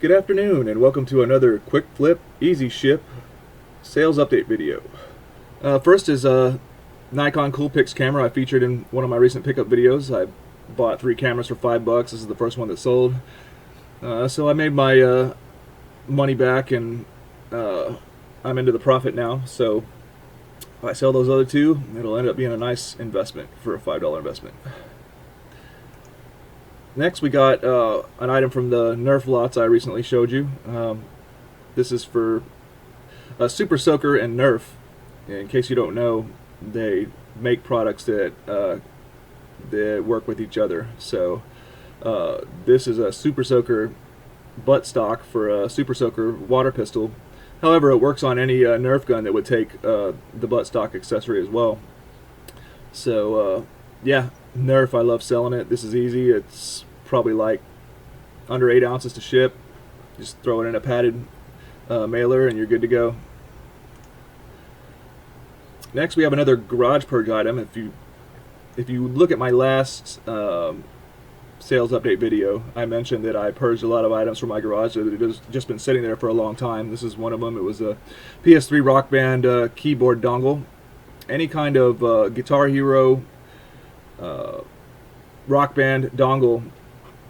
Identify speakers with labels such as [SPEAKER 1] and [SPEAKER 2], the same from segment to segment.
[SPEAKER 1] Good afternoon and welcome to another quick flip, easy ship sales update video. First is a Nikon Coolpix camera I featured in one of my recent pickup videos. I bought 3 cameras for $5. This is the first one that sold. So I made my money back and I'm into the profit now. So if I sell those other 2, it'll end up being a nice investment for a $5 investment. Next we got an item from the Nerf lots I recently showed you. This is for Super Soaker and Nerf. In case you don't know, they make products that work with each other. So this is a Super Soaker butt stock for a Super Soaker water pistol. However, it works on any Nerf gun that would take the butt stock accessory as well. So yeah, Nerf, I love selling it. This is easy. It's probably like under 8 ounces to ship. Just throw it in a padded mailer and you're good to go. Next we have another garage purge item. If you look at my last sales update video, I mentioned that I purged a lot of items from my garage that had just been sitting there for a long time. This is one of them. It was a PS3 Rock Band keyboard dongle. Any kind of Guitar Hero Rock Band dongle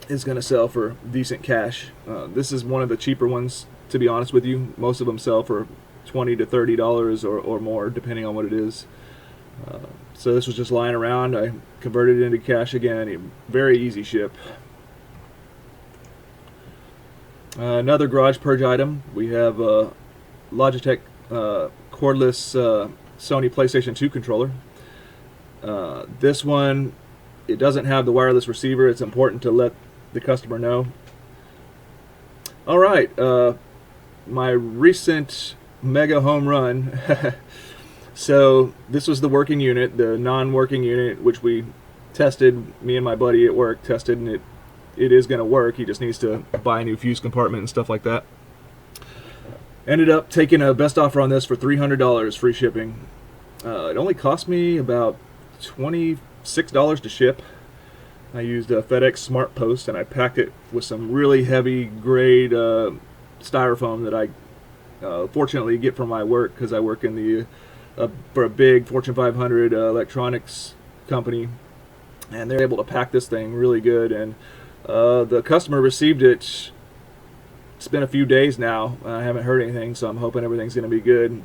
[SPEAKER 1] is going to sell for decent cash. This is one of the cheaper ones, to be honest with you. Most of them sell for $20 to $30 or more, depending on what it is. So this was just lying around. I converted it into cash again. A very easy ship. Another garage purge item. We have a Logitech cordless Sony PlayStation 2 controller. This one, it doesn't have the wireless receiver. It's important to let the customer know. Alright, my recent mega home run. So this was the working unit. The non-working unit, which we tested, me and my buddy at work tested, and it is going to work. He just needs to buy a new fuse compartment and stuff like that. Ended up taking a best offer on this for $300 free shipping. It only cost me about $26 to ship. I used a FedEx Smart Post and I packed it with some really heavy grade styrofoam that I fortunately get from my work, because I work in the for a big Fortune 500 electronics company, and they're able to pack this thing really good. And the customer received it. It's been a few days now. I haven't heard anything, so I'm hoping everything's going to be good.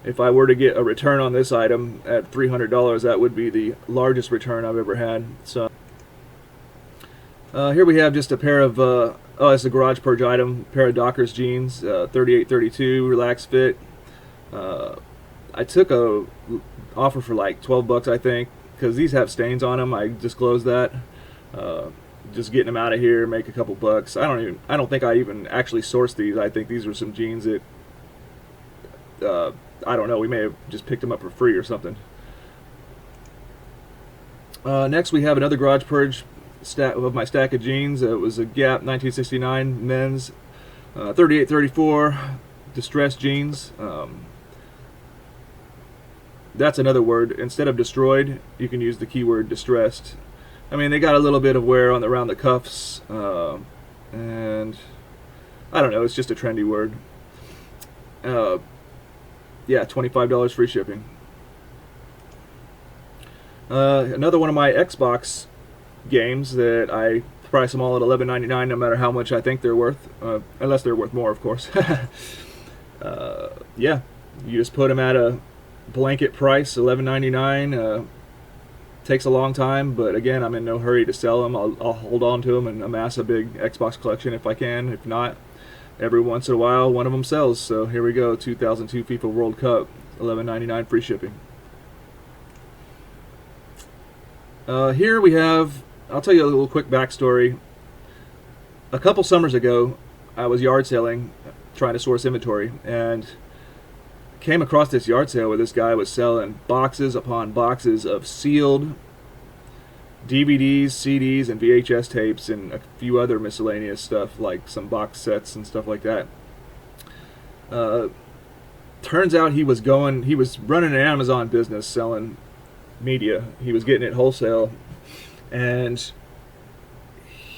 [SPEAKER 1] If I were to get a return on this item at $300, that would be the largest return I've ever had. So here we have just a pair of it's a garage purge item, pair of Dockers jeans, 38-32 relaxed fit. I took a offer for like $12, I think, because these have stains on them. I disclosed that. Just getting them out of here, make a couple bucks. I don't think I even actually sourced these. I think these were some jeans that I don't know, we may have just picked them up for free or something. Next we have another garage purge of my stack of jeans. It was a Gap 1969 men's 38-34 distressed jeans. That's another word. Instead of destroyed, you can use the keyword distressed. I mean, they got a little bit of wear around the cuffs, and I don't know, it's just a trendy word. Yeah, $25 free shipping. Another one of my Xbox games that I price them all at $11.99, no matter how much I think they're worth, unless they're worth more, of course. Yeah, you just put them at a blanket price, $11.99. Takes a long time, but again, I'm in no hurry to sell them. I'll hold on to them and amass a big Xbox collection if I can. If not, every once in a while one of them sells. So here we go, 2002 FIFA World Cup, $11.99 free shipping. Here we have, I'll tell you a little quick backstory. A couple summers ago, I was yard selling, trying to source inventory, and came across this yard sale where this guy was selling boxes upon boxes of sealed DVDs, CDs, and VHS tapes, and a few other miscellaneous stuff, like some box sets and stuff like that. Turns out he was running an Amazon business selling media. He was getting it wholesale, and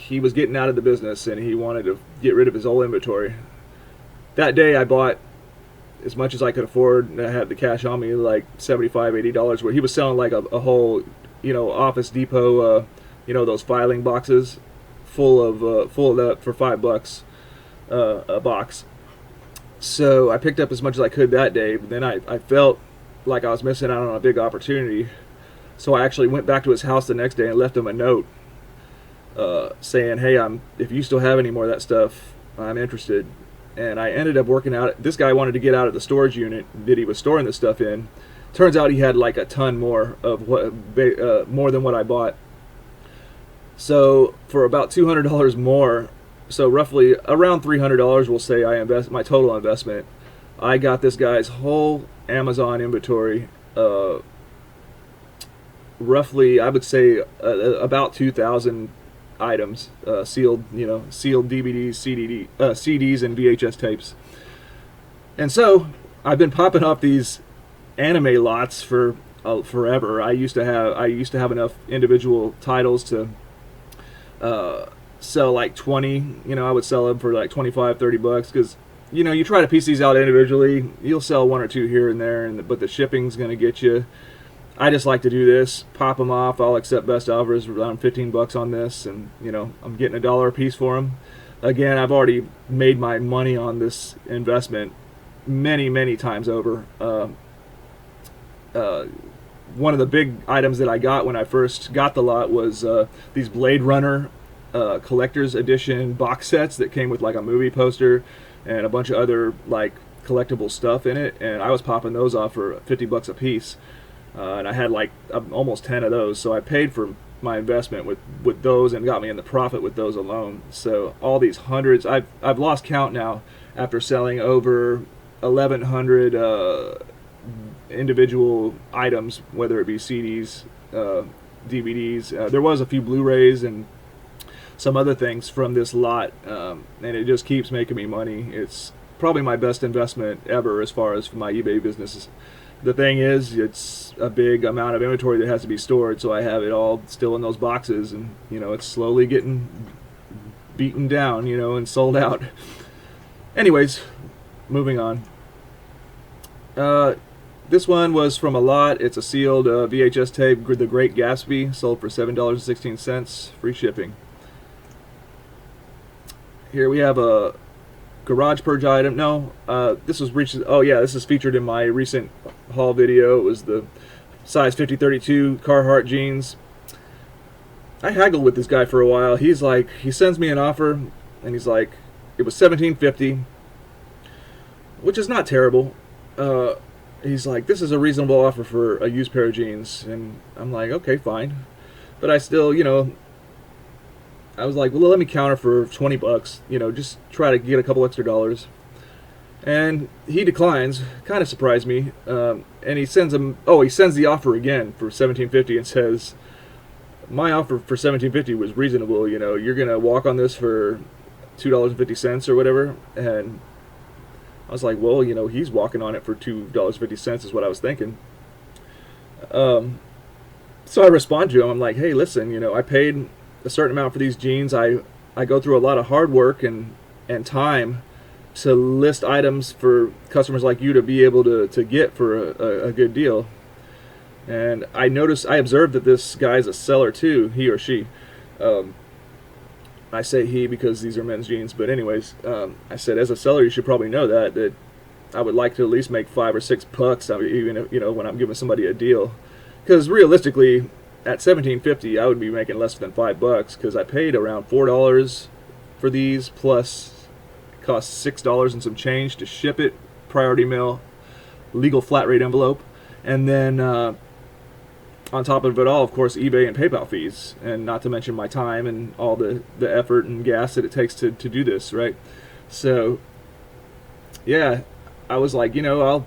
[SPEAKER 1] he was getting out of the business and he wanted to get rid of his whole inventory. That day I bought as much as I could afford, and I had the cash on me, like $75-$80, where he was selling like a whole, Office Depot, those filing boxes full of that for $5 a box. So I picked up as much as I could that day, but then I felt like I was missing out on a big opportunity. So I actually went back to his house the next day and left him a note saying, hey, if you still have any more of that stuff, I'm interested. And I ended up working out. This guy wanted to get out of the storage unit that he was storing this stuff in. Turns out he had like a ton more of more than what I bought. So for about $200 more, so roughly around $300, we'll say my total investment, I got this guy's whole Amazon inventory. Roughly, I would say about 2,000 items, sealed DVDs, CDs, and VHS tapes. And so I've been popping up these anime lots for forever. I used to have enough individual titles to sell like 20. I would sell them for like $25-$30 because you try to piece these out individually, you'll sell one or two here and there, but the shipping's going to get you. I just like to do this, pop them off. I'll accept best offers around $15 on this, and I'm getting $1 a piece for them. Again, I've already made my money on this investment many times over. One of the big items that I got when I first got the lot was these Blade Runner collector's edition box sets that came with like a movie poster and a bunch of other like collectible stuff in it, and I was popping those off for $50 a piece. And I had like almost 10 of those, so I paid for my investment with those and got me in the profit with those alone. So all these hundreds, I've lost count now after selling over 1,100 individual items, whether it be CDs, DVDs. There was a few Blu-rays and some other things from this lot, and it just keeps making me money. It's probably my best investment ever as far as my eBay business. The thing is, it's a big amount of inventory that has to be stored, so I have it all still in those boxes, and it's slowly getting beaten down, and sold out. Anyways, moving on. This one was from a lot. It's a sealed VHS tape, The Great Gatsby, sold for $7.16, free shipping. Here we have a Garage Purge item. No, this was this is featured in my recent haul video. It was the size 50-32 Carhartt jeans. I haggled with this guy for a while. He sends me an offer, and he's like, it was $17.50, which is not terrible. He's like, this is a reasonable offer for a used pair of jeans, and I'm like, okay, fine, but I still, I was like, well, let me counter for $20, just try to get a couple extra dollars. And he declines, kind of surprised me, and he sends the offer again for $17.50 and says, my offer for $17.50 was reasonable, you're going to walk on this for $2.50 or whatever. And I was like, well, he's walking on it for $2.50 is what I was thinking. So I respond to him, I'm like, hey, listen, I paid a certain amount for these jeans. I go through a lot of hard work and time to list items for customers like you to be able to get for a good deal. And I observed that this guy's a seller too, he or she. I say he because these are men's jeans, but anyways, I said, as a seller, you should probably know that I would like to at least make $5 or $6, even if, when I'm giving somebody a deal. Because realistically, at $17.50, I would be making less than $5 because I paid around $4 for these, plus it cost $6 and some change to ship it, priority mail, legal flat rate envelope, and then on top of it all, of course, eBay and PayPal fees, and not to mention my time and all the effort and gas that it takes to do this, right? So, yeah, I was like, I'll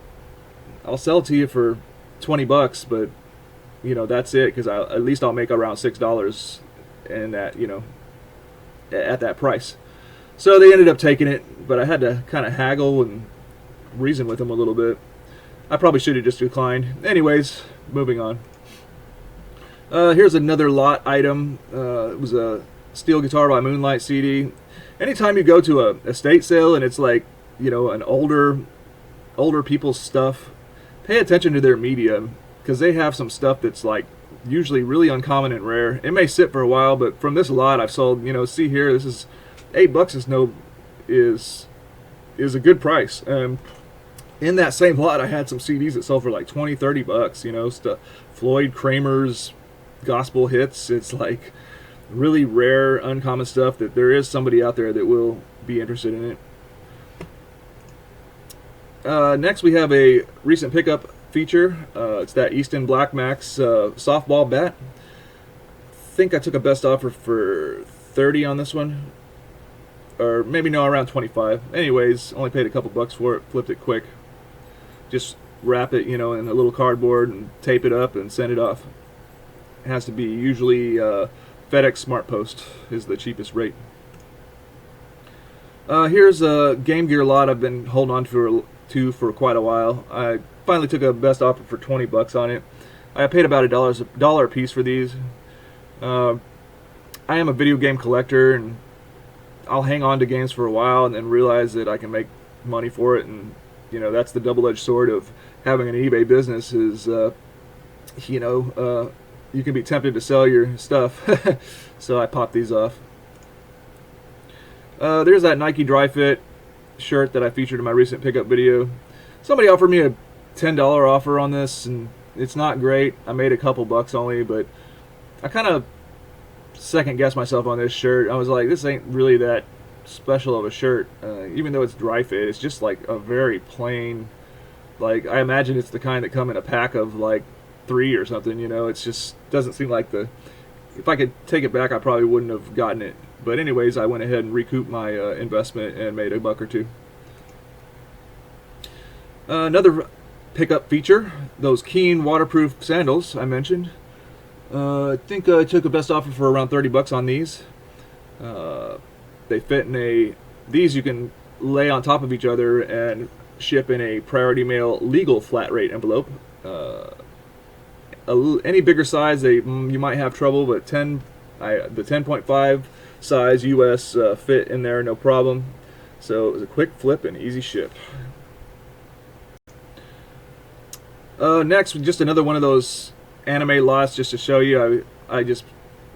[SPEAKER 1] sell it to you for $20, but that's it, because at least I'll make around $6 in that, at that price. So they ended up taking it, but I had to kind of haggle and reason with them a little bit. I probably should have just declined. Anyways, moving on. Here's another lot item. It was a Steel Guitar by Moonlight CD. Anytime you go to a estate sale and it's like, you know, an older people's stuff, pay attention to their media, because they have some stuff that's like usually really uncommon and rare. It may sit for a while, but from this lot I've sold, you know, see here, this is $8 is a good price. In that same lot I had some CDs that sold for like $20-30, you know, stuff, Floyd Kramer's gospel hits. It's like really rare, uncommon stuff that there is somebody out there that will be interested in it. Next we have a recent pickup feature. It's that Easton Black Max softball bat. I think I took a best offer for 30 on this one, or maybe no, around 25. Anyways, only paid a couple bucks for it. Flipped it quick. Just wrap it, you know, in a little cardboard and tape it up and send it off. It has to be usually FedEx Smart Post is the cheapest rate. Here's a Game Gear lot I've been holding on to for quite a while. I finally took a best offer for 20 bucks on it. I paid about $1 a piece for these. I am a video game collector, and I'll hang on to games for a while and then realize that I can make money for it. And you know, that's the double-edged sword of having an eBay business is, you know, you can be tempted to sell your stuff. So I popped these off. There's that Nike Dry Fit shirt that I featured in my recent pickup video. Somebody offered me a $10 offer on this, and it's not great. I made a couple bucks only, but I kind of second guessed myself on this shirt. I was like, this ain't really that special of a shirt. Even though it's dry fit, it's just like a very plain, like, I imagine it's the kind that come in a pack of like 3 or something, you know. It's just doesn't seem like the, if I could take it back I probably wouldn't have gotten it. But anyways, I went ahead and recouped my investment and made a buck or two. Another pickup feature, those Keen waterproof sandals I mentioned. I think I took a best offer for around 30 bucks on these. They fit in these you can lay on top of each other and ship in a Priority Mail legal flat rate envelope. Any bigger size, you might have trouble, but the 10.5 size US fit in there no problem. So it was a quick flip and easy ship. Next, just another one of those anime lots, just to show you. I just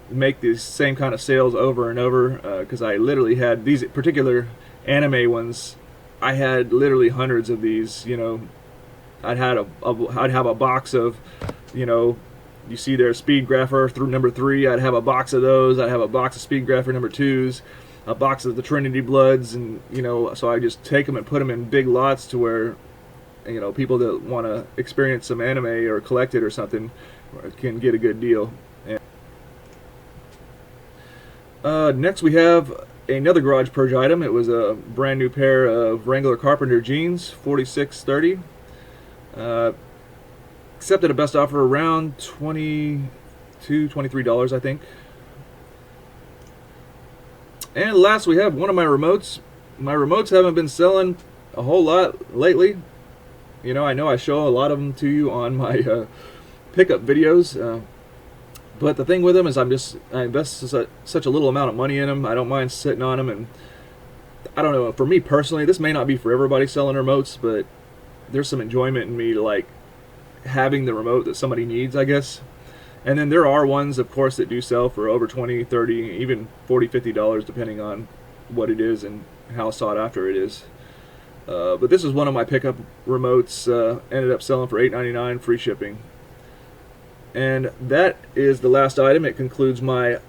[SPEAKER 1] make these same kind of sales over and over, because I literally had these particular anime ones. I had literally hundreds of these. You know, I'd have a box of, you know, you see there, Speed Grapher through number 3. I'd have a box of those. I'd have a box of Speed Grapher number 2s, a box of the Trinity Bloods, and you know, so I just take them and put them in big lots to where, you know, people that want to experience some anime or collect it or something can get a good deal. Next we have another Garage Purge item. It was a brand new pair of Wrangler Carpenter jeans, 4630. Accepted a best offer around $23, I think. And last we have one of my remotes. My remotes haven't been selling a whole lot lately. You know I show a lot of them to you on my pickup videos. But the thing with them is I invest such a little amount of money in them. I don't mind sitting on them, and I don't know, for me personally, this may not be for everybody selling remotes, but there's some enjoyment in me to like having the remote that somebody needs, I guess. And then there are ones, of course, that do sell for over $20, $30, even $40, $50, depending on what it is and how sought after it is. But this is one of my pickup remotes. Ended up selling for $8.99, free shipping. And that is the last item. It concludes my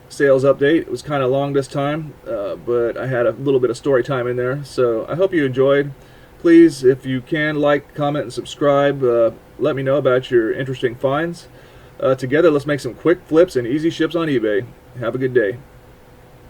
[SPEAKER 1] sales update. It was kind of long this time, but I had a little bit of story time in there. So I hope you enjoyed. Please, if you can, like, comment, and subscribe. Let me know about your interesting finds. Together, let's make some quick flips and easy ships on eBay. Have a good day.